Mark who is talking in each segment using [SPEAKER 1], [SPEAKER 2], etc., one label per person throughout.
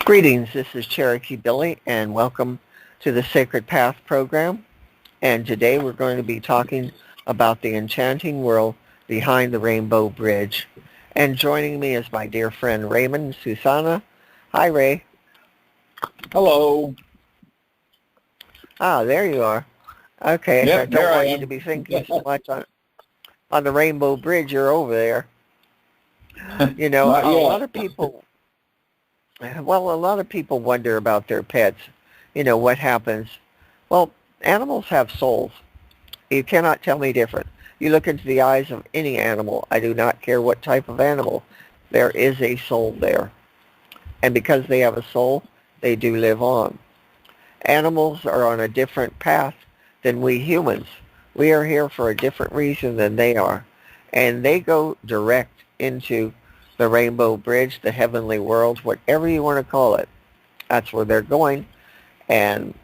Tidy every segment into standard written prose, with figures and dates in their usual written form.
[SPEAKER 1] Greetings, this is Cherokee Billie, and welcome to the Sacred Path program. And today we're going to be talking about the enchanting world behind the Rainbow Bridge. And joining me is my dear friend Raymond and Susanna. Hi, Ray.
[SPEAKER 2] Hello.
[SPEAKER 1] Ah, there you are. Okay, I
[SPEAKER 2] Yep,
[SPEAKER 1] don't
[SPEAKER 2] there I
[SPEAKER 1] want you to
[SPEAKER 2] am.
[SPEAKER 1] be thinking so much on the Rainbow Bridge. You're over there. You know,
[SPEAKER 2] Not yet.
[SPEAKER 1] a lot of people wonder about their pets. You know, what happens? Well, animals have souls. You cannot tell me different. You look into the eyes of any animal. I do not care what type of animal. There is a soul there. And because they have a soul, they do live on. Animals are on a different path than we humans. We are here for a different reason than they are. And they go direct into the Rainbow Bridge, the heavenly world, whatever you want to call it. That's where they're going. And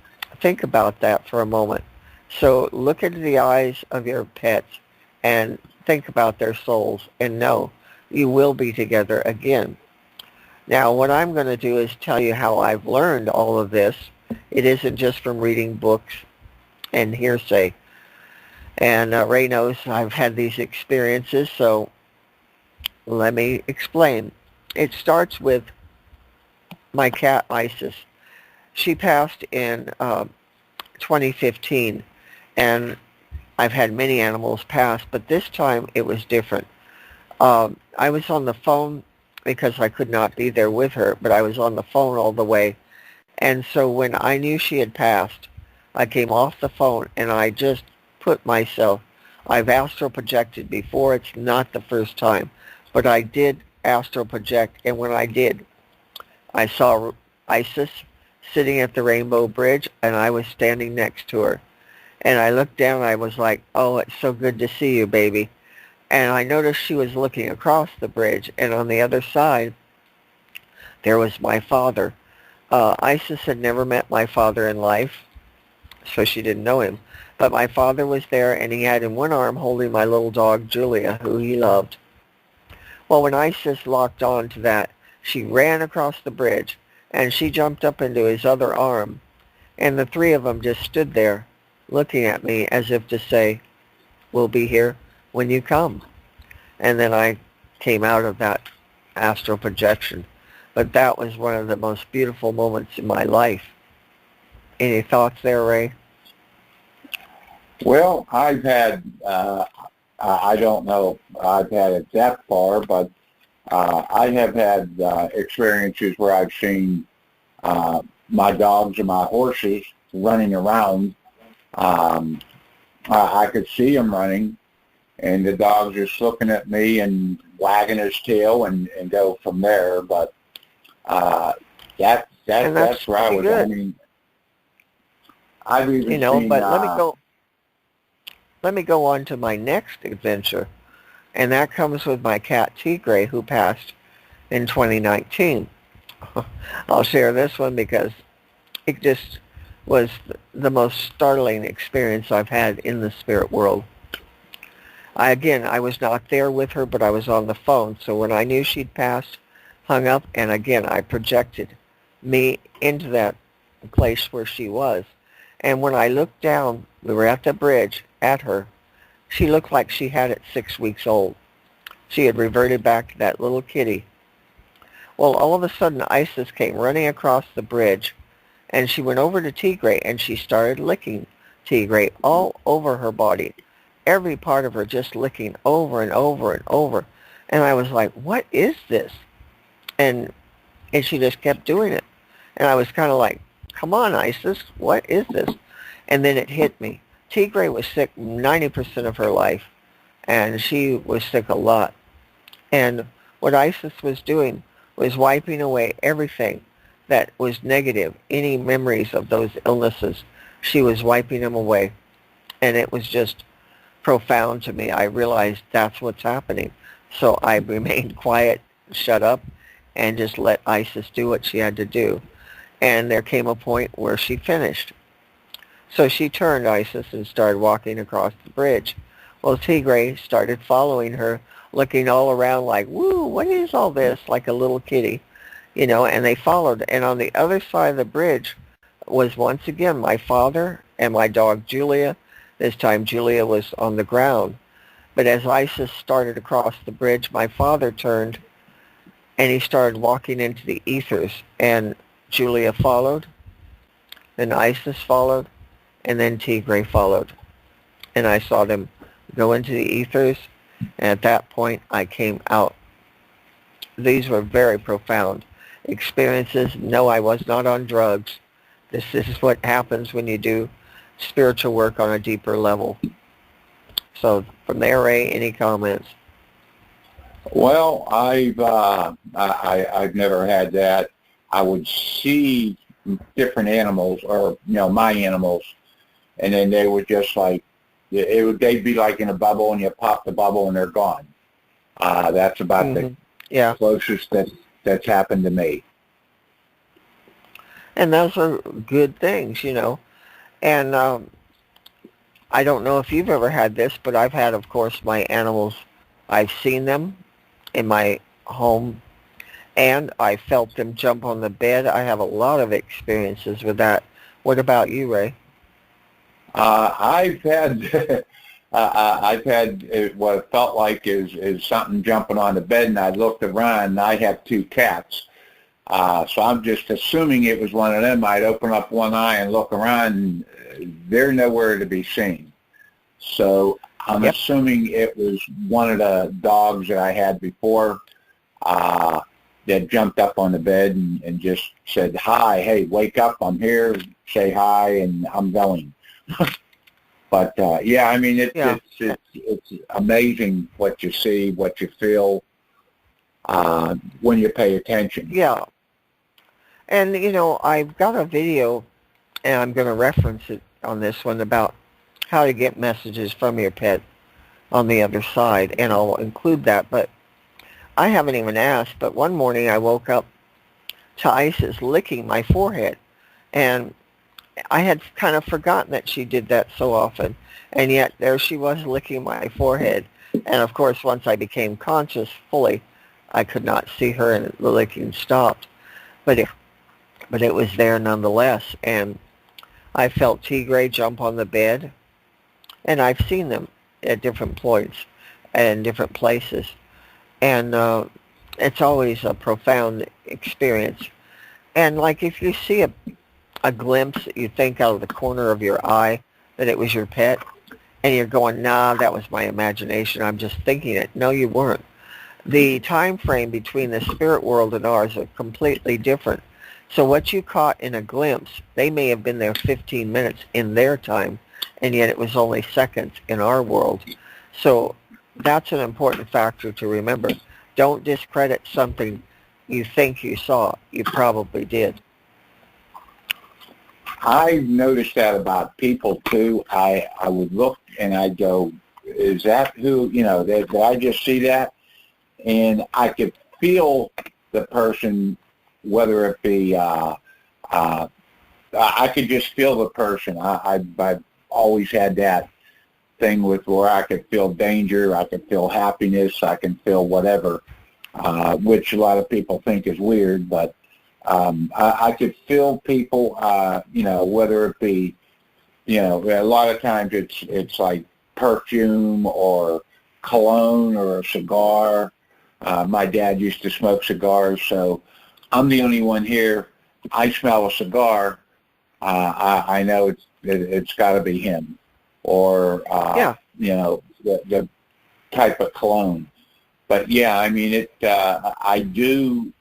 [SPEAKER 1] think about that for a moment. So look into the eyes of your pets and think about their souls and know you will be together again. Now, what I'm going to do is tell you how I've learned all of this. It isn't just from reading books and hearsay. And Ray knows I've had these experiences, so let me explain. It starts with my cat, Isis. She passed in 2015, and I've had many animals pass, but this time it was different. I was on the phone because I could not be there with her, but I was on the phone all the way. And so when I knew she had passed, I came off the phone and I just put myself, I've astral projected before. It's not the first time, but I did astral project. And when I did, I saw Isis sitting at the Rainbow Bridge and I was standing next to her. And I looked down and I was like, oh, it's so good to see you, baby. And I noticed she was looking across the bridge, and on the other side, there was my father. Isis had never met my father in life, so she didn't know him. But my father was there, and he had in one arm holding my little dog, Julia, who he loved. Well, when Isis locked on to that, she ran across the bridge, and she jumped up into his other arm, and the three of them just stood there looking at me as if to say, we'll be here when you come. And then I came out of that astral projection. But that was one of the most beautiful moments in my life. Any thoughts there, Ray?
[SPEAKER 2] Well, I've had, I don't know if I've had it that far, but I have had experiences where I've seen my dogs and my horses running around. I could see them running, and the dog's just looking at me and wagging his tail and go from there. But that's where I was.
[SPEAKER 1] Good.
[SPEAKER 2] I mean, I've even seen.
[SPEAKER 1] But let me go on to my next adventure, and that comes with my cat Tigray, who passed in 2019. I'll share this one because it just was the most startling experience I've had in the spirit world. I was not there with her, but I was on the phone. So when I knew she'd passed, hung up, and again, I projected me into that place where she was. And when I looked down, we were at the bridge at her. She looked like she had it 6 weeks old. She had reverted back to that little kitty. Well, all of a sudden, Isis came running across the bridge, and she went over to Tigray, and she started licking Tigray all over her body. Every part of her just licking over and over and over. And I was like, what is this? And she just kept doing it. And I was kind of like, come on, Isis, what is this? And then it hit me. Tigray was sick 90% of her life, and she was sick a lot. And what Isis was doing was wiping away everything that was negative, any memories of those illnesses. She was wiping them away. And it was just profound to me. I realized that's what's happening. So I remained quiet, shut up, and just let Isis do what she had to do. And there came a point where she finished. So she turned, Isis, and started walking across the bridge. Well, Tigray started following her, looking all around like, woo, what is all this? Like a little kitty. and they followed. And on the other side of the bridge was once again my father and my dog Julia. This time Julia was on the ground. But as Isis started across the bridge, my father turned and he started walking into the ethers. And Julia followed, then Isis followed, and then Tigray followed. And I saw them go into the ethers, and at that point I came out. These were very profound experiences. No, I was not on drugs. This is what happens when you do spiritual work on a deeper level. So from there, Ray, any comments?
[SPEAKER 2] Well, I've never had that. I would see different animals, or my animals, and then they would just like they'd be like in a bubble, and you pop the bubble and they're gone. That's about the closest that's happened to me.
[SPEAKER 1] And those are good things, And I don't know if you've ever had this, but I've had, of course, my animals. I've seen them in my home, and I felt them jump on the bed. I have a lot of experiences with that. What about you, Ray?
[SPEAKER 2] I've had what it felt like is something jumping on the bed, and I looked around, and I have 2 cats. So I'm just assuming it was one of them. I'd open up one eye and look around, and they're nowhere to be seen. So I'm assuming it was one of the dogs that I had before that jumped up on the bed and just said, "Hi, hey, wake up, I'm here, say hi," and I'm going. But yeah, I mean, it's amazing what you see, what you feel when you pay attention.
[SPEAKER 1] Yeah. And, I've got a video, and I'm going to reference it on this one, about how to get messages from your pet on the other side, and I'll include that. But I haven't even asked, but one morning I woke up to Isis licking my forehead, and I had kind of forgotten that she did that so often, and yet there she was licking my forehead. And, of course, once I became conscious fully, I could not see her, and the licking stopped. But it was there nonetheless, and I felt Tigray jump on the bed, and I've seen them at different points and different places, and it's always a profound experience. And like if you see a glimpse that you think out of the corner of your eye that it was your pet, and you're going, nah, that was my imagination, I'm just thinking it. No, you weren't. The time frame between the spirit world and ours are completely different. So what you caught in a glimpse, they may have been there 15 minutes in their time, and yet it was only seconds in our world. So that's an important factor to remember. Don't discredit something you think you saw. You probably did.
[SPEAKER 2] I noticed that about people too. I would look and I'd go, is that who, did I just see that? And I could feel the person, whether it be, I could just feel the person. I've always had that thing with where I could feel danger, I could feel happiness, I can feel whatever, which a lot of people think is weird, but I could feel people, whether it be, a lot of times it's like perfume or cologne or a cigar. My dad used to smoke cigars, so I'm the only one here. I smell a cigar. I know it's got to be him, or the type of cologne. But yeah, I mean I do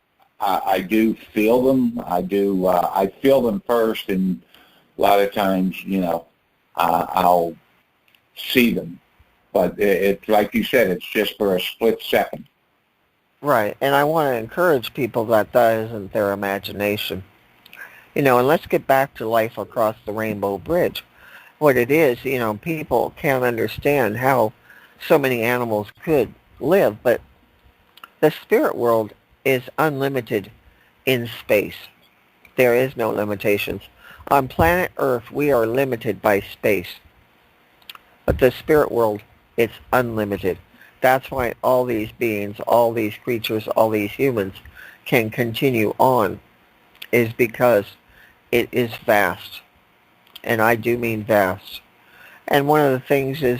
[SPEAKER 2] feel them. I feel them first, and a lot of times, I'll see them. But it's like you said, it's just for a split second.
[SPEAKER 1] Right, and I want to encourage people that isn't their imagination. And let's get back to life across the Rainbow Bridge. What it is, people can't understand how so many animals could live, but the spirit world is unlimited in space. There is no limitations. On planet Earth, we are limited by space. But the spirit world, it's unlimited. That's why all these beings, all these creatures, all these humans can continue on is because it is vast. And I do mean vast. And one of the things is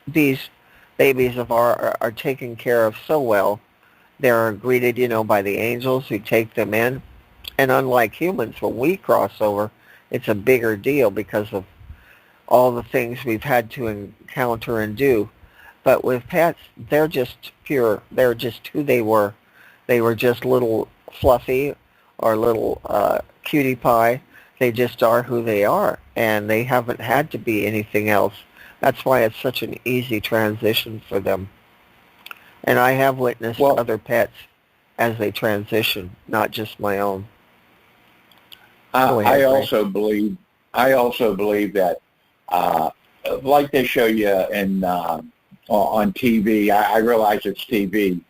[SPEAKER 1] these babies of ours are taken care of so well. They're greeted, by the angels who take them in. And unlike humans, when we cross over, it's a bigger deal because of all the things we've had to encounter and do. But with pets, they're just pure. They're just who they were. They were just little fluffy or little cutie pie. They just are who they are, and they haven't had to be anything else. That's why it's such an easy transition for them. And I have witnessed
[SPEAKER 2] Well,
[SPEAKER 1] other pets as they transition, not just my own. Go
[SPEAKER 2] I
[SPEAKER 1] ahead, Ray.
[SPEAKER 2] also believe that, like they show you on TV. I realize it's TV,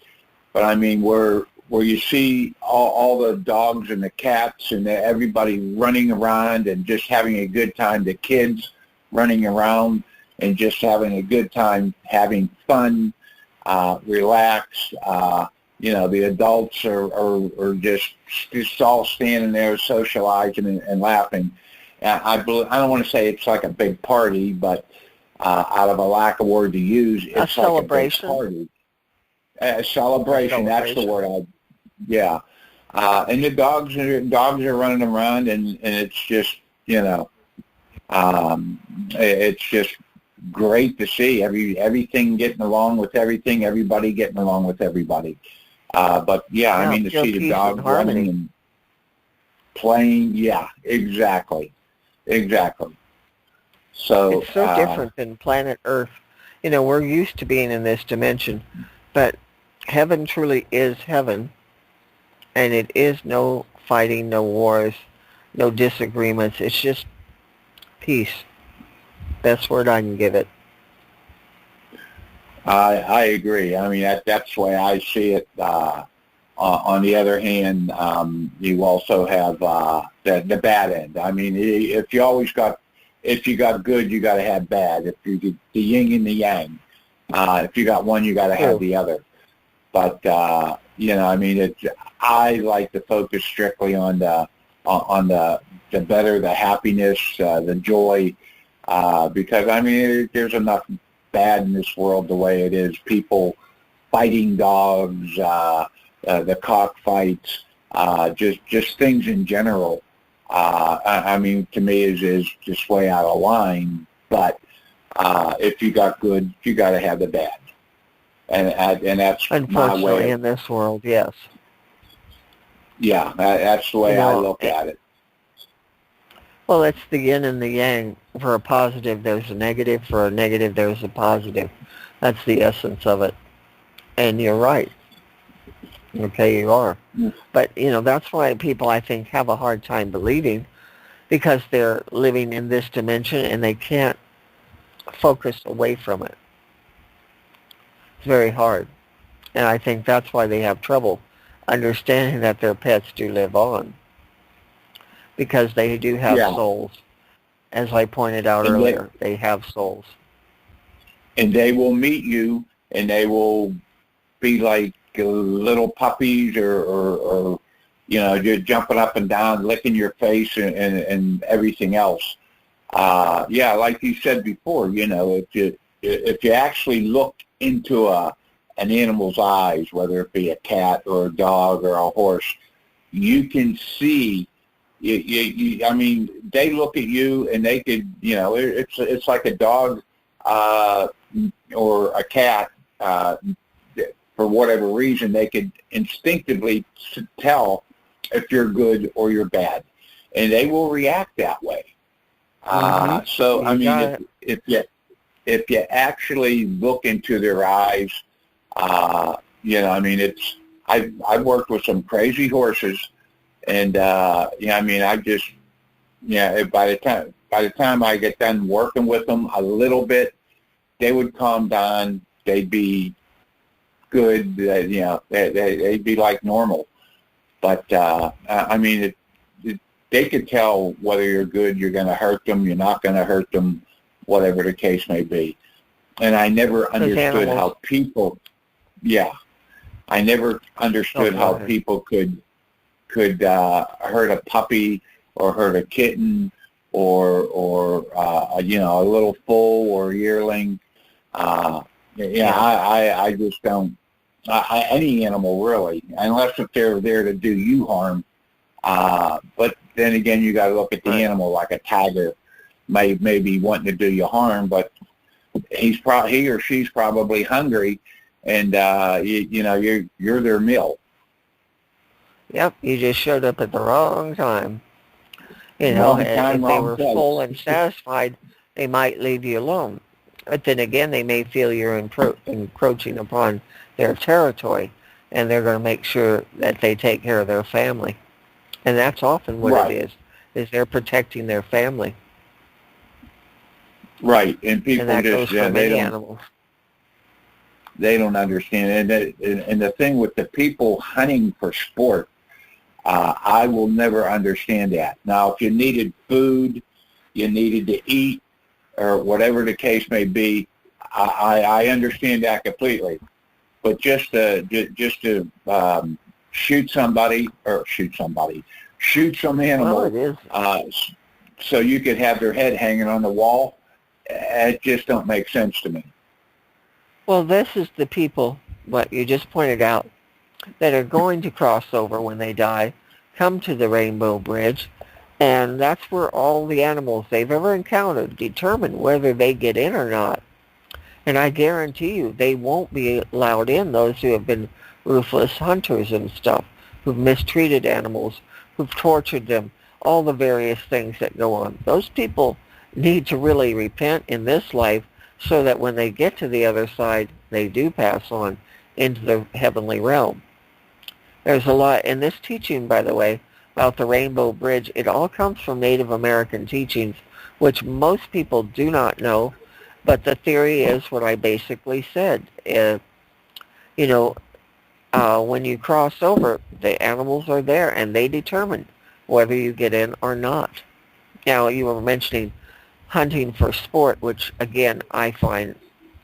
[SPEAKER 2] but I mean where you see all the dogs and the cats and everybody running around and just having a good time. The kids running around and just having a good time, having fun, relaxed. The adults are just all standing there socializing and laughing. And I don't want to say it's like a big party, but out of a lack of word to use, it's
[SPEAKER 1] A
[SPEAKER 2] like
[SPEAKER 1] celebration.
[SPEAKER 2] a big party. Celebration, that's the word. Yeah. And the dogs are running around, and it's just, it's just great to see everything getting along with everything, everybody getting along with everybody. But yeah, I mean, to see the dog running and playing, yeah, exactly. So
[SPEAKER 1] it's so different than planet Earth. We're used to being in this dimension, but heaven truly is heaven, and it is no fighting, no wars, no disagreements. It's just peace. Best word I can give it.
[SPEAKER 2] I agree. I mean, that's the way I see it. On the other hand, you also have the bad end. I mean, if you got good, you got to have bad. If you get the yin and the yang, if you got one, you got to have the other. But I mean, I like to focus strictly on the better, the happiness, the joy, because I mean, there's enough bad in this world the way it is. People fighting dogs, the cockfights, just things in general. I mean, to me, is just way out of line. But if you got good, you got to have the bad, and that's my
[SPEAKER 1] Unfortunately,
[SPEAKER 2] way.
[SPEAKER 1] in this world, yes.
[SPEAKER 2] Yeah, that's the way I look at it.
[SPEAKER 1] Well, it's the yin and the yang. For a positive, there's a negative. For a negative, there's a positive. That's the essence of it. And you're right. Okay, you are. But, that's why people, I think, have a hard time believing, because they're living in this dimension and they can't focus away from it. It's very hard. And I think that's why they have trouble understanding that their pets do live on, because they do have souls. As I pointed out earlier, they have souls.
[SPEAKER 2] And they will meet you, and they will be like little puppies or just jumping up and down, licking your face and everything else. Like you said before, if you actually look into an animal's eyes, whether it be a cat or a dog or a horse, you can see. I mean, they look at you and they could, it's like a dog or a cat. For whatever reason, they could instinctively tell if you're good or you're bad, and they will react that way. So, I mean, if you actually look into their eyes, I mean, I've worked with some crazy horses, and I mean, by the time I get done working with them a little bit, they would calm down. They'd be good. They'd be like normal. But I mean, they could tell whether you're good, you're going to hurt them, you're not going to hurt them, whatever the case may be. And I never understood how people, I never
[SPEAKER 1] Oh,
[SPEAKER 2] understood
[SPEAKER 1] go
[SPEAKER 2] how
[SPEAKER 1] ahead.
[SPEAKER 2] people could hurt a puppy or hurt a kitten or a little foal or yearling. Uh, yeah,
[SPEAKER 1] Yeah,
[SPEAKER 2] I just don't. Any animal really, unless if they're there to do you harm. But then again, you got to look at the
[SPEAKER 1] right.
[SPEAKER 2] animal. Like a tiger may be wanting to do you harm, but he or she's probably hungry, and you're their meal.
[SPEAKER 1] Yep, you just showed up at the wrong time.
[SPEAKER 2] Wrong
[SPEAKER 1] And
[SPEAKER 2] time,
[SPEAKER 1] if they
[SPEAKER 2] wrong
[SPEAKER 1] were
[SPEAKER 2] place.
[SPEAKER 1] full and satisfied, they might leave you alone. But then again, they may feel you're encroaching upon their territory, and they're going to make sure that they take care of their family. And that's often what it
[SPEAKER 2] Right,
[SPEAKER 1] is they're protecting their family.
[SPEAKER 2] right, and
[SPEAKER 1] And
[SPEAKER 2] people
[SPEAKER 1] that
[SPEAKER 2] just
[SPEAKER 1] goes for
[SPEAKER 2] they
[SPEAKER 1] many
[SPEAKER 2] don't
[SPEAKER 1] animals.
[SPEAKER 2] understand. And the thing with the people hunting for sport, I will never understand that. Now, if you needed food, you needed to eat, or whatever the case may be, I understand that completely. But just to shoot some
[SPEAKER 1] Well,
[SPEAKER 2] animal,
[SPEAKER 1] it is.
[SPEAKER 2] so you could have their head hanging on the wall, it just don't make sense to me.
[SPEAKER 1] Well, this is the people, what you just pointed out, that are going to cross over when they die, come to the Rainbow Bridge, and that's where all the animals they've ever encountered determine whether they get in or not. And I guarantee you they won't be allowed in, those who have been ruthless hunters and stuff, who've mistreated animals, who've tortured them, all the various things that go on. Those people need to really repent in this life so that when they get to the other side, they do pass on into the heavenly realm. There's a lot in this teaching, by the way, about the Rainbow Bridge. It all comes from Native American teachings, which most people do not know. But the theory is what I basically said. You know, when you cross over, the animals are there, and they determine whether you get in or not. Now, you were mentioning hunting for sport, which, again, I find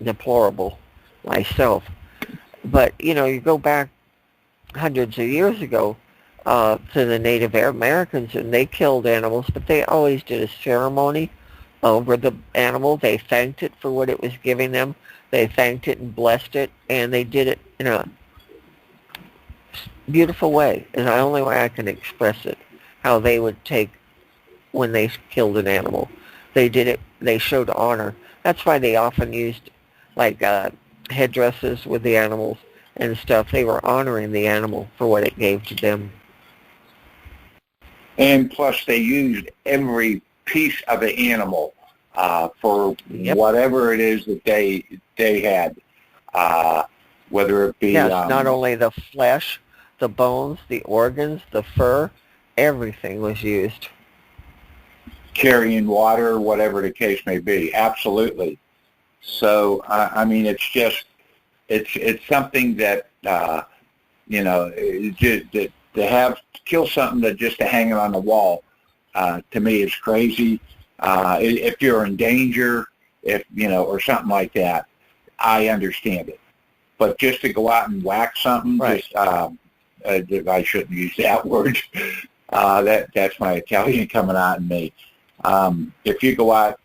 [SPEAKER 1] deplorable myself. But, you go back hundreds of years ago to the Native Americans, and they killed animals, but they always did a ceremony over the animal. They thanked it for what it was giving them. They thanked it and blessed it, and they did it in a beautiful way. And the only way I can express it, how they would take when they killed an animal. They did it. They showed honor. That's why they often used like headdresses with the animals and stuff. They were honoring the animal for what it gave to them.
[SPEAKER 2] And plus, they used every piece of the animal for
[SPEAKER 1] Yep.
[SPEAKER 2] whatever it is that they had, uh, whether it be
[SPEAKER 1] Yes, not only the flesh, the bones, the organs, the fur, everything was used.
[SPEAKER 2] carrying water, whatever the case may be. Absolutely. So, I mean, it's something that just to have kill something that just to hang it on the wall. To me, is crazy. If you're in danger, if or something like that, I understand it. But just to go out and whack something,
[SPEAKER 1] Right.
[SPEAKER 2] I shouldn't use that word. That's my Italian coming out in me. If you go out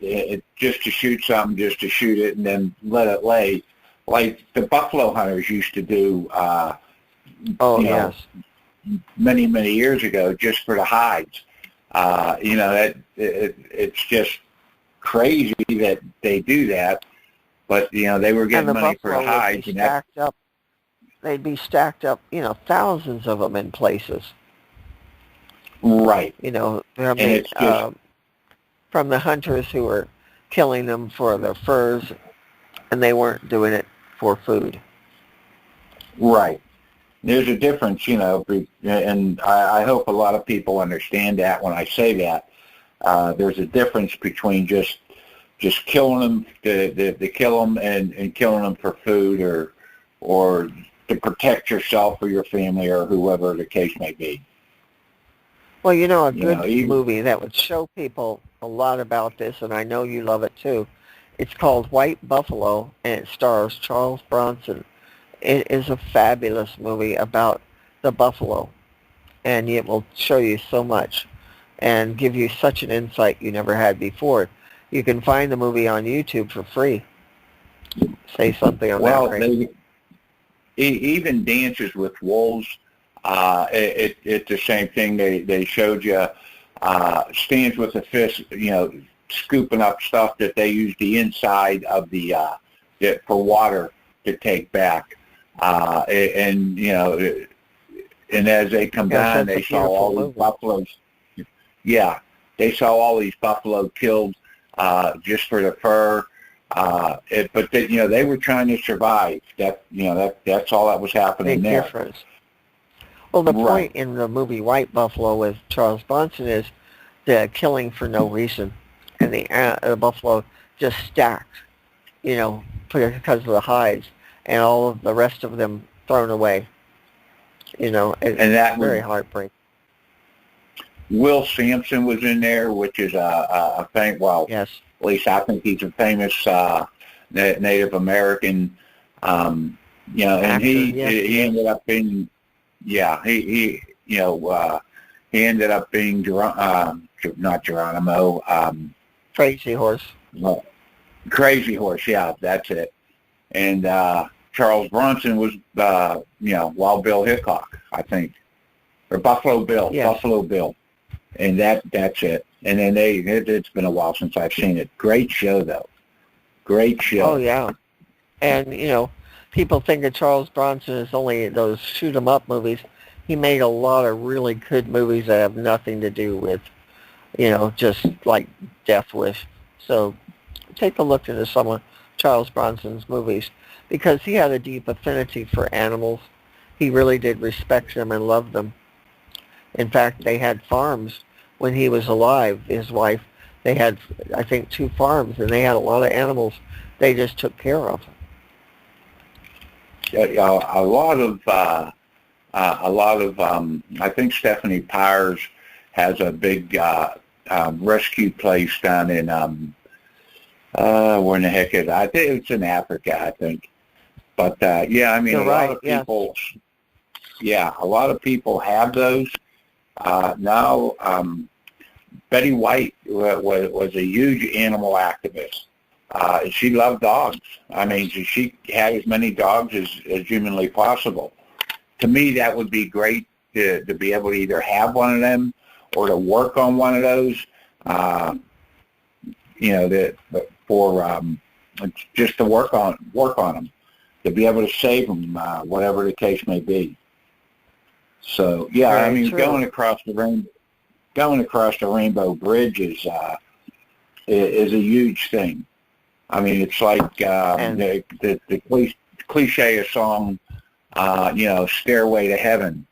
[SPEAKER 2] just to shoot something, just to shoot it and then let it lay, like the buffalo hunters used to do,
[SPEAKER 1] Oh,
[SPEAKER 2] you know,
[SPEAKER 1] yes.
[SPEAKER 2] many years ago, just for the hides. It's just crazy that they do that, but they were
[SPEAKER 1] And
[SPEAKER 2] getting
[SPEAKER 1] the
[SPEAKER 2] money for the
[SPEAKER 1] buffalo would be
[SPEAKER 2] hides, and that
[SPEAKER 1] stacked up. They'd be stacked up, thousands of them in places.
[SPEAKER 2] right,
[SPEAKER 1] From
[SPEAKER 2] and
[SPEAKER 1] the
[SPEAKER 2] it's just
[SPEAKER 1] hunters who were killing them for their furs, and they weren't doing it for food.
[SPEAKER 2] right. There's a difference, and I hope a lot of people understand that when I say that. There's a difference between just killing them to kill them and killing them for food or to protect yourself or your family or whoever the case may be.
[SPEAKER 1] Well, a
[SPEAKER 2] You know,
[SPEAKER 1] good
[SPEAKER 2] even,
[SPEAKER 1] movie that would show people a lot about this, and I know you love it too. It's called White Buffalo, and it stars Charles Bronson. It is a fabulous movie about the buffalo, and it will show you so much and give you such an insight you never had before. You can find the movie on YouTube for free. Say something on that,
[SPEAKER 2] Well,
[SPEAKER 1] Ray.
[SPEAKER 2] even Dances with Wolves, it's the same thing. They showed you stands with a fist, scooping up stuff that they use the inside of the for water to take back, and and as they come
[SPEAKER 1] Yes,
[SPEAKER 2] down,
[SPEAKER 1] that's a
[SPEAKER 2] they saw all
[SPEAKER 1] beautiful
[SPEAKER 2] these
[SPEAKER 1] movie.
[SPEAKER 2] buffaloes. Yeah, they saw all these buffalo killed just for the fur. But they were trying to survive. That's all that was happening
[SPEAKER 1] Big
[SPEAKER 2] there.
[SPEAKER 1] difference. Well, the
[SPEAKER 2] Right.
[SPEAKER 1] point in the movie White Buffalo with Charles Bronson is the killing for no reason, and the buffalo just stacked, because of the hides, and all of the rest of them thrown away. It's
[SPEAKER 2] And that was
[SPEAKER 1] very heartbreaking.
[SPEAKER 2] Will Sampson was in there, which is a famous. Well,
[SPEAKER 1] Yes,
[SPEAKER 2] at least I think he's a famous Native American. And
[SPEAKER 1] actor. Yes,
[SPEAKER 2] he ended up being, yeah, he ended up being not Geronimo,
[SPEAKER 1] Crazy Horse.
[SPEAKER 2] Crazy Horse. Yeah, that's it. And Charles Bronson was, Wild Bill Hickok, I think, or Buffalo Bill.
[SPEAKER 1] Yes.
[SPEAKER 2] Buffalo Bill. And that's it. And then it's been a while since I've seen it. Great show, though. Great show.
[SPEAKER 1] Oh yeah, and people think of Charles Bronson as only those shoot 'em up movies. He made a lot of really good movies that have nothing to do with, just like Death Wish. So take a look into some of Charles Bronson's movies because he had a deep affinity for animals. He really did respect them and love them. In fact, they had farms when he was alive. His wife, they had, I think, 2 farms, and they had a lot of animals they just took care of.
[SPEAKER 2] A lot of I think Stephanie Pyers has a big rescue place down in where in the heck is it? I think it's in Africa, I think. But yeah, I mean,
[SPEAKER 1] You're
[SPEAKER 2] a lot
[SPEAKER 1] right,
[SPEAKER 2] of people, a lot of people have those. Now, Betty White was a huge animal activist. She loved dogs. I mean, she had as many dogs as humanly possible. To me, that would be great to be able to either have one of them or to work on one of those. Just to work on them, to be able to save them, whatever the case may be. So yeah,
[SPEAKER 1] Very
[SPEAKER 2] I mean,
[SPEAKER 1] true.
[SPEAKER 2] going across the Rainbow Bridge is a huge thing. I mean, it's like the cliche of song, Stairway to Heaven.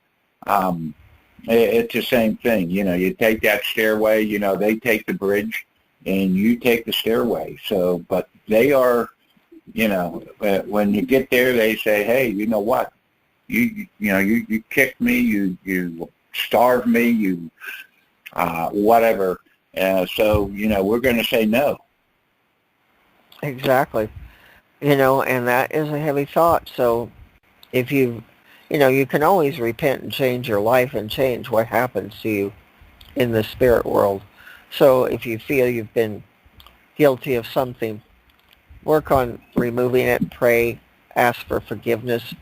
[SPEAKER 2] It's the same thing. You take that stairway, they take the bridge, and you take the stairway. So, but they are, when you get there, they say, hey, you know what? You kicked me, you starved me, you whatever. So we're going to say no.
[SPEAKER 1] Exactly. And that is a heavy thought. So if you can always repent and change your life and change what happens to you in the spirit world. So if you feel you've been guilty of something, work on removing it, pray, ask for forgiveness,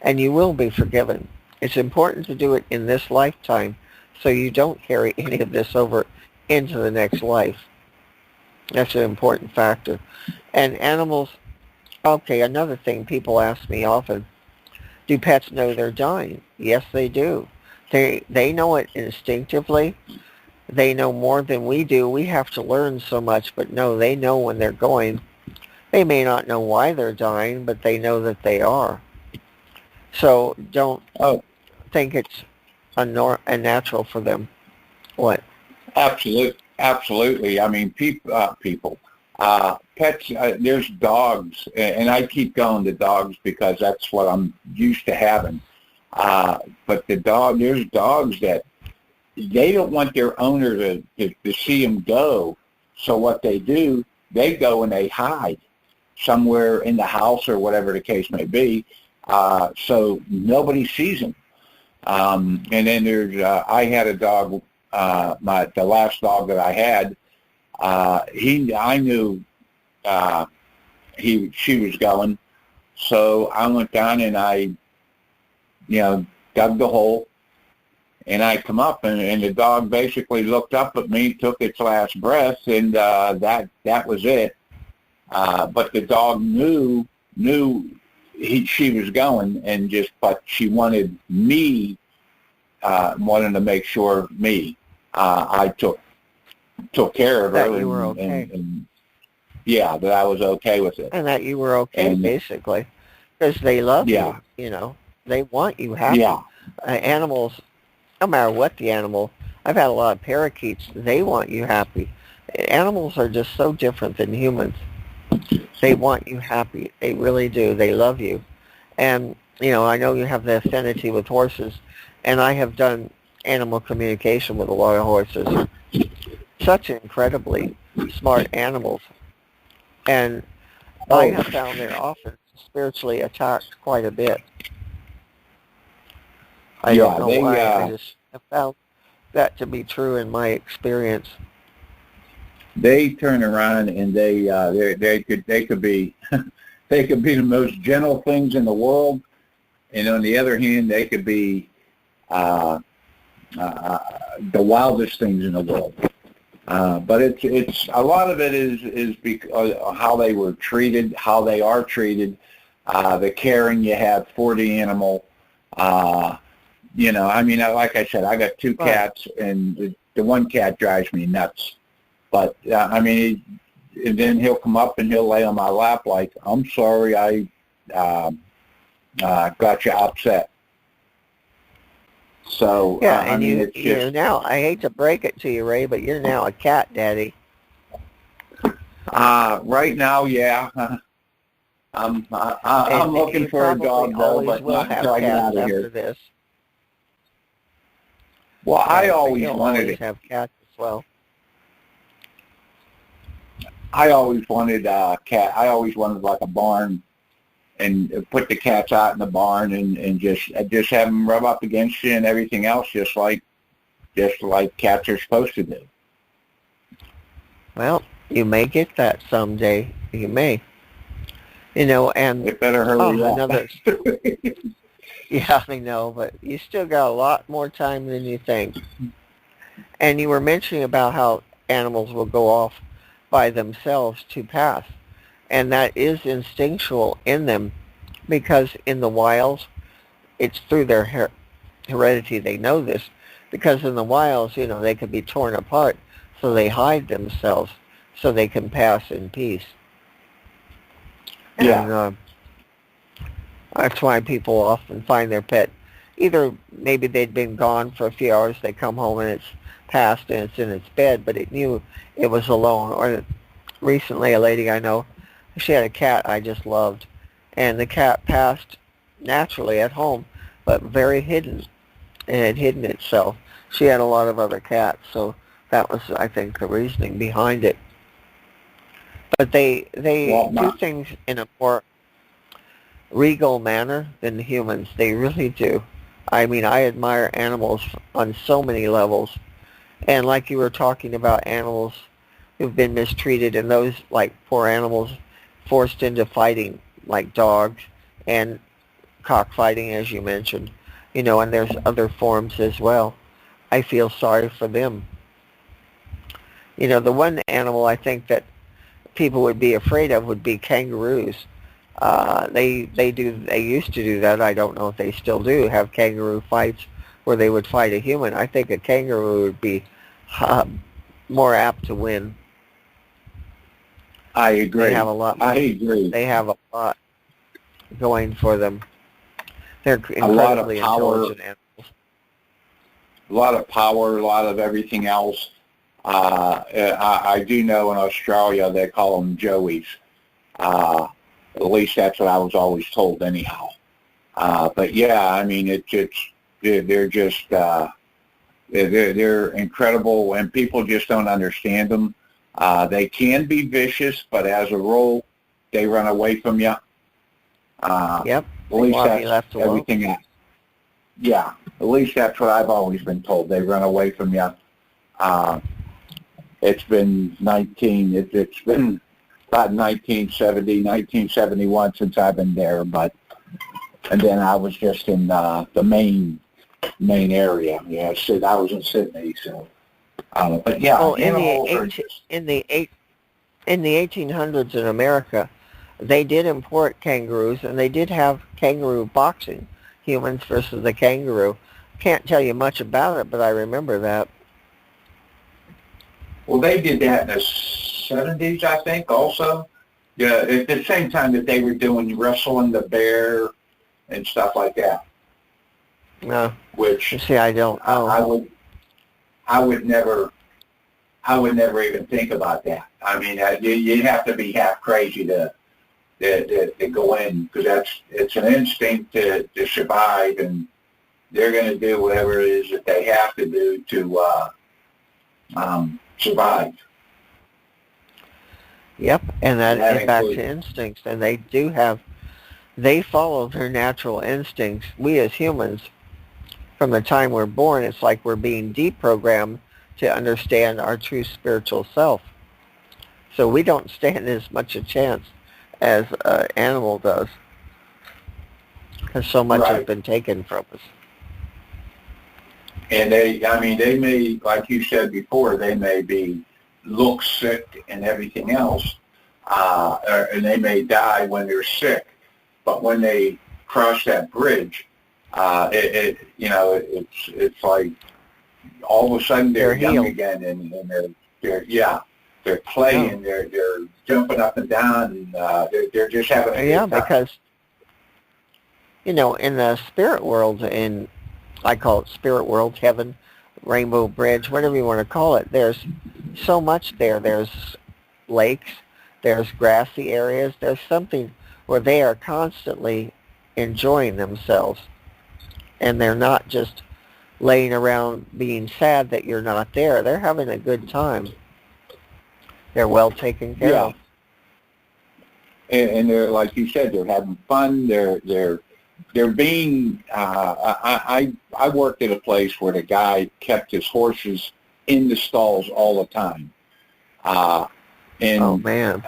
[SPEAKER 1] and you will be forgiven. It's important to do it in this lifetime so you don't carry any of this over into the next life. That's an important factor. And animals, okay, another thing people ask me often, do pets know they're dying? Yes, they do. They know it instinctively. They know more than we do. We have to learn so much, but no, they know when they're going. They may not know why they're dying, but they know that they are. So don't think it's unnatural for them. What?
[SPEAKER 2] Absolutely. I mean, pets. There's dogs, and I keep going to dogs because that's what I'm used to having. But there's dogs that they don't want their owner to see them go. So what they do, they go and they hide somewhere in the house or whatever the case may be. so nobody sees them. And then there's, I had a dog, the last dog that I had, I knew, she was going. So I went down and I, dug the hole, and I come up, and the dog basically looked up at me, took its last breath, and that was it. But the dog knew she was going, but she wanted me, wanted to make sure I took care of her.
[SPEAKER 1] That you were okay.
[SPEAKER 2] And yeah, that I was okay with it.
[SPEAKER 1] And that you were okay, basically, because they love you, They want you happy.
[SPEAKER 2] Yeah.
[SPEAKER 1] Animals, no matter what the animal, I've had a lot of parakeets, they want you happy. Animals are just so different than humans. They want you happy. They really do. They love you. And, I know you have the affinity with horses, and I have done animal communication with a lot of horses. Such incredibly smart animals. And I have found they're often spiritually attacked quite a bit. I don't know why. I just have found that to be true in my experience.
[SPEAKER 2] They turn around and they could be they could be the most gentle things in the world, and on the other hand, they could be the wildest things in the world. But it's a lot of it is because how they were treated, how they are treated, the caring you have for the animal. Like I said, I got two cats, and the one cat drives me nuts. But and then he'll come up and he'll lay on my lap like, "I'm sorry, I got you upset." So
[SPEAKER 1] yeah, and you're now, I hate to break it to you, Ray, but you're now a cat daddy.
[SPEAKER 2] Right now, yeah. I'm looking for a dog though, but not until I get out of here.
[SPEAKER 1] This.
[SPEAKER 2] Well, I always wanted
[SPEAKER 1] to have cats as well.
[SPEAKER 2] I always wanted a cat. I always wanted like a barn, and put the cats out in the barn and just have them rub up against you and everything else, just like cats are supposed to do.
[SPEAKER 1] Well, you may get that someday. You may. And
[SPEAKER 2] it better hurry up.
[SPEAKER 1] Another. Yeah, I know, but you still got a lot more time than you think. And you were mentioning about how animals will go off by themselves to pass. And that is instinctual in them, because in the wilds, it's through their heredity they know this, because in the wilds, they could be torn apart, so they hide themselves so they can pass in peace.
[SPEAKER 2] Yeah.
[SPEAKER 1] And that's why people often find their pet, either maybe they'd been gone for a few hours, they come home and it's passed and it's in its bed, but it knew it was alone. Or recently a lady I know, she had a cat I just loved, and the cat passed naturally at home, but very hidden. It had hidden itself. She had a lot of other cats, so that was, I think, the reasoning behind it. But they do things in a more regal manner than humans. They really do. I admire animals on so many levels. And like you were talking about animals who've been mistreated, and those, like, poor animals forced into fighting, like dogs, and cockfighting, as you mentioned, and there's other forms as well. I feel sorry for them. The one animal I think that people would be afraid of would be kangaroos. They used to do that. I don't know if they still do, have kangaroo fights where they would fight a human. I think a kangaroo would be more apt to win.
[SPEAKER 2] I agree.
[SPEAKER 1] They have a lot.
[SPEAKER 2] I agree.
[SPEAKER 1] They have a lot going for them. They're incredibly intelligent animals.
[SPEAKER 2] A lot of power, a lot of everything else. I do know in Australia they call them joeys. At least that's what I was always told anyhow. But yeah, they're just they're incredible, and people just don't understand them. They can be vicious, but as a rule, they run away from you.
[SPEAKER 1] Yep.
[SPEAKER 2] At
[SPEAKER 1] They
[SPEAKER 2] least
[SPEAKER 1] want to be
[SPEAKER 2] that's
[SPEAKER 1] left alone.
[SPEAKER 2] everything. Yeah, at least that's what I've always been told. They run away from you. It's been it's been about 1970, 1971 since I've been there, and then I was just in the main area. Yeah, I was in Sydney, so. But yeah,
[SPEAKER 1] Oh,
[SPEAKER 2] animals are just.
[SPEAKER 1] in the 1800s in America, they did import kangaroos, and they did have kangaroo boxing, humans versus the kangaroo. Can't tell you much about it, but I remember that.
[SPEAKER 2] Well, they did that in the 70s, I think, also. Yeah, at the same time that they were doing wrestling the bear and stuff like that.
[SPEAKER 1] No,
[SPEAKER 2] Which
[SPEAKER 1] you see, I don't know.
[SPEAKER 2] I would never even think about that. I mean, you'd have to be half crazy to go in, because it's an instinct to survive, and they're going to do whatever it is that they have to do to survive.
[SPEAKER 1] Yep, and that
[SPEAKER 2] That
[SPEAKER 1] is back
[SPEAKER 2] includes,
[SPEAKER 1] to instincts, and they follow their natural instincts. We as humans, from the time we're born, it's like we're being deprogrammed to understand our true spiritual self. So we don't stand as much a chance as an animal does, because so much has
[SPEAKER 2] right.
[SPEAKER 1] been taken from us.
[SPEAKER 2] And they may, like you said before, they may look sick and everything else, and they may die when they're sick. But when they cross that bridge, it's like all of a sudden they're young
[SPEAKER 1] healed
[SPEAKER 2] again, and they're playing, they're jumping up and down, and they're just having a good time.
[SPEAKER 1] Because in the spirit world, I call it spirit world, heaven, Rainbow Bridge, whatever you want to call it, there's so much there. There's lakes, there's grassy areas, there's something where they are constantly enjoying themselves, and they're not just laying around being sad that you're not there. They're having a good time. They're well taken care of.
[SPEAKER 2] And they're, like you said, they're having fun. They're being. I worked at a place where the guy kept his horses in the stalls all the time, and
[SPEAKER 1] oh man,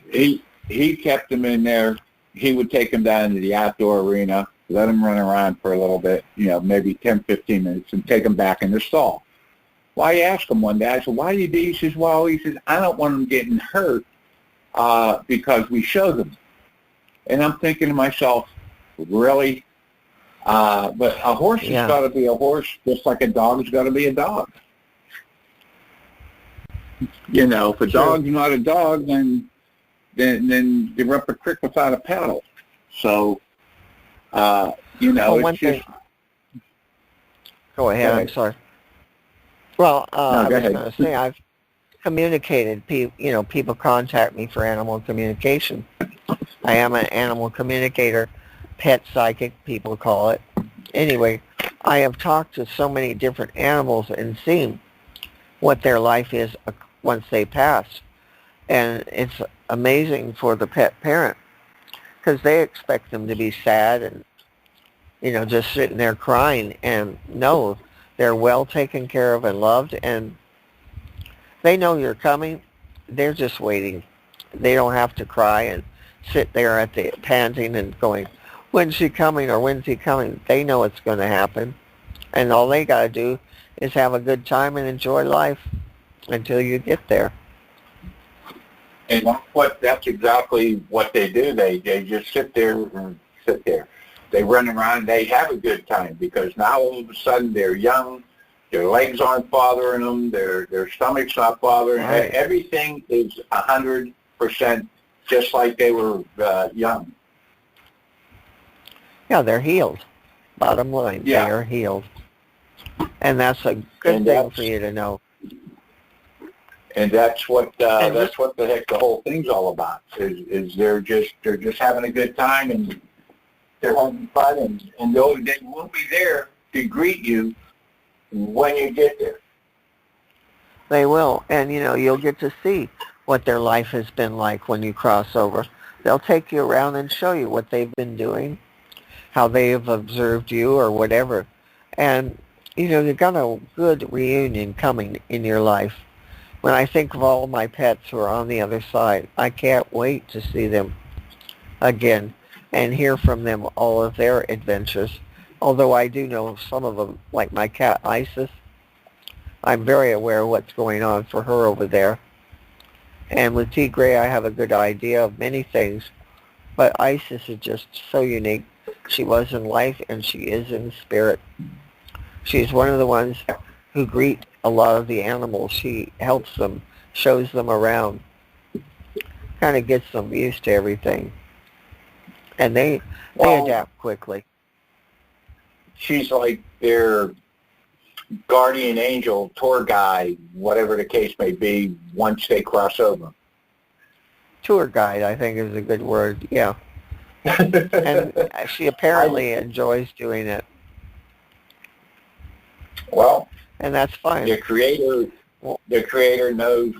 [SPEAKER 2] he kept them in there. He would take them down to the outdoor arena, let them run around for a little bit, maybe 10, 15 minutes, and take them back in the stall. Well, I asked him one day, I said, why do you do? He says, well, I don't want them getting hurt because we show them. And I'm thinking to myself, really? But a horse has got to be a horse, just like a dog's got to be a dog. If a dog's not a dog, then you're up a creek without a paddle. So, it's just...
[SPEAKER 1] Go ahead, I'm sorry. Well, I was going to say, I've communicated, people contact me for animal communication. I am an animal communicator, pet psychic, people call it. Anyway, I have talked to so many different animals and seen what their life is once they pass. And it's amazing for the pet parent, because they expect them to be sad and, just sitting there crying. And no, they're well taken care of and loved, and they know you're coming. They're just waiting. They don't have to cry and sit there at the panting and going, when's she coming or when's he coming? They know it's going to happen. And all they got to do is have a good time and enjoy life until you get there.
[SPEAKER 2] And that's exactly what they do. They just sit there and sit there. They run around. They have a good time, because now all of a sudden they're young. Their legs aren't bothering them. Their stomach's not bothering them. Right. Everything is 100% just like they were young.
[SPEAKER 1] Yeah, they're healed. Bottom line, they are healed. And that's a good thing for you to know.
[SPEAKER 2] And that's what the heck the whole thing's all about. Is they're just having a good time, and they're having fun, and they will be there to greet you when you get there.
[SPEAKER 1] They will, and you'll get to see what their life has been like when you cross over. They'll take you around and show you what they've been doing, how they have observed you or whatever. And, you've got a good reunion coming in your life. When I think of all my pets who are on the other side, I can't wait to see them again and hear from them all of their adventures. Although I do know some of them, like my cat Isis, I'm very aware of what's going on for her over there. And with Tigray, I have a good idea of many things, but Isis is just so unique. She was in life and she is in spirit. She's one of the ones who greet a lot of the animals. She helps them, shows them around, kind of gets them used to everything. And they adapt quickly.
[SPEAKER 2] She's like their guardian angel, tour guide, whatever the case may be, once they cross over.
[SPEAKER 1] Tour guide, I think, is a good word, yeah. And she apparently enjoys doing it.
[SPEAKER 2] Well,
[SPEAKER 1] and that's fine.
[SPEAKER 2] The creator knows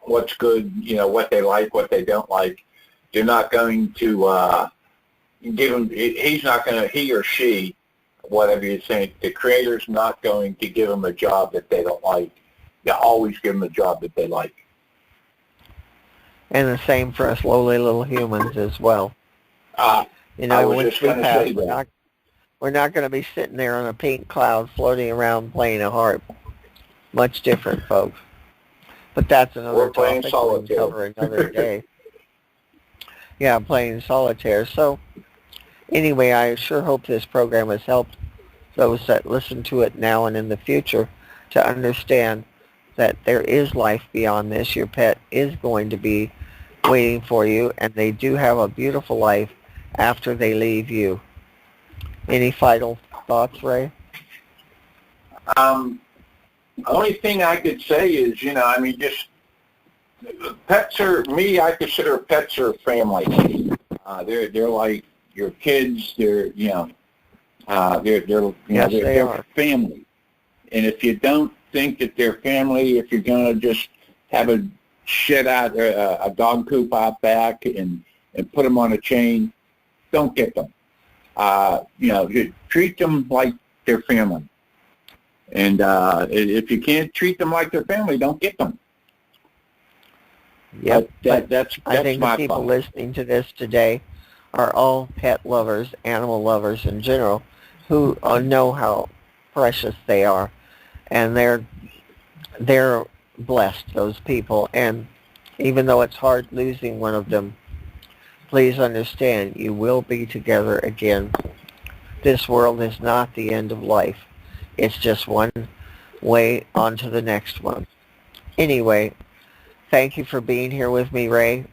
[SPEAKER 2] what's good, what they like, what they don't like. They're not going to give them. He or she, whatever you think, the creator's not going to give them a job that they don't like. They always give them a job that they like.
[SPEAKER 1] And the same for us lowly little humans as well.
[SPEAKER 2] I was just going to say that.
[SPEAKER 1] We're not going to be sitting there on a pink cloud floating around playing a harp. Much different, folks. But that's another topic we can cover another day. Yeah, playing solitaire. So anyway, I sure hope this program has helped those that listen to it now and in the future to understand that there is life beyond this. Your pet is going to be waiting for you, and they do have a beautiful life after they leave you. Any final thoughts, Ray?
[SPEAKER 2] Only thing I could say is, just pets are, I consider pets are family. They're like your kids. They're they're family. And if you don't think that they're family, if you're gonna just have a shit out a dog coop out back and put them on a chain, don't get them. You treat them like they're family. And if you can't treat them like their family, don't get them.
[SPEAKER 1] Yep.
[SPEAKER 2] That's
[SPEAKER 1] I think
[SPEAKER 2] my
[SPEAKER 1] the people
[SPEAKER 2] thought.
[SPEAKER 1] listening to this today are all pet lovers, animal lovers in general, who know how precious they are, and they're blessed, those people. And even though it's hard losing one of them, please understand you will be together again. This world is not the end of life. It's just one way on to the next one. Anyway, thank you for being here with me, Ray.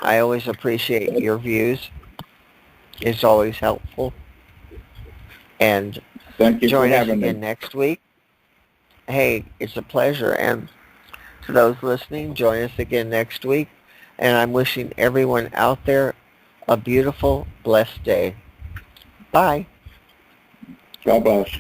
[SPEAKER 1] I always appreciate your views. It's always helpful. And
[SPEAKER 2] thank you
[SPEAKER 1] join
[SPEAKER 2] for
[SPEAKER 1] us
[SPEAKER 2] having
[SPEAKER 1] again
[SPEAKER 2] me.
[SPEAKER 1] next week. Hey, it's a pleasure. And to those listening, join us again next week. And I'm wishing everyone out there a beautiful, blessed day. Bye.
[SPEAKER 2] God bless.